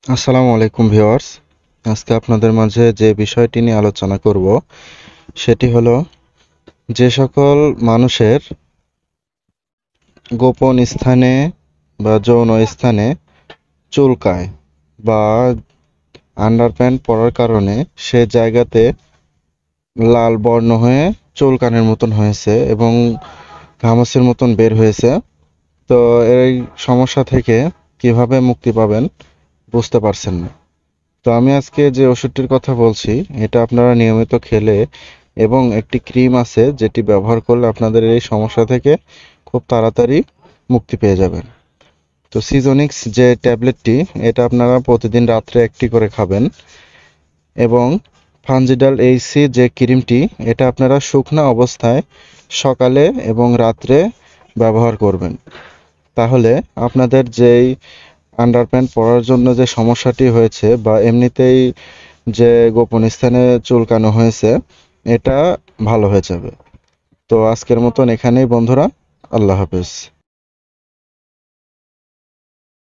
আসসালামু আলাইকুম ভিউয়ার্স। আজকে আপনাদের মাঝে যে বিষয়টি নিয়ে আলোচনা করব সেটি হলো যে সকল মানুষের গোপন স্থানে বা যৌন স্থানে চুলকায় বা আন্ডারপ্যান্ট পরার কারণে সে জায়গাতে লাল বর্ণ হয়ে চুলকানির মতন হয়েছে এবং ঘামাচির মতন বের হয়েছে। তো এই সমস্যা থেকে কিভাবে মুক্তি পাবেন বুঝতে পারছেন না। তো আমি আজকে যে ওষুধটির কথা বলছি এটা আপনারা নিয়মিত খেলে এবং একটি ক্রিম আছে যেটি ব্যবহার করলে আপনাদের এই সমস্যা থেকে খুব তাড়াতাড়ি মুক্তি পেয়ে যাবেন। তো সিজনিক্স যে ট্যাবলেটটি এটা আপনারা প্রতিদিন রাত্রে একটি করে খাবেন এবং ফানজিডাল এইচসি যে ক্রিমটি এটা আপনারা শুকনো অবস্থায় সকালে এবং রাত্রে ব্যবহার করবেন। তাহলে আপনাদের যেই আন্ডারপ্যান্ট পরার জন্য যে সমস্যাটি হয়েছে বা এমনিতেই যে গোপন স্থানে চুলকানো হয়েছে এটা ভালো হয়ে যাবে। তো আজকের মতন এখানেই বন্ধুরা, আল্লাহ হাফেজ।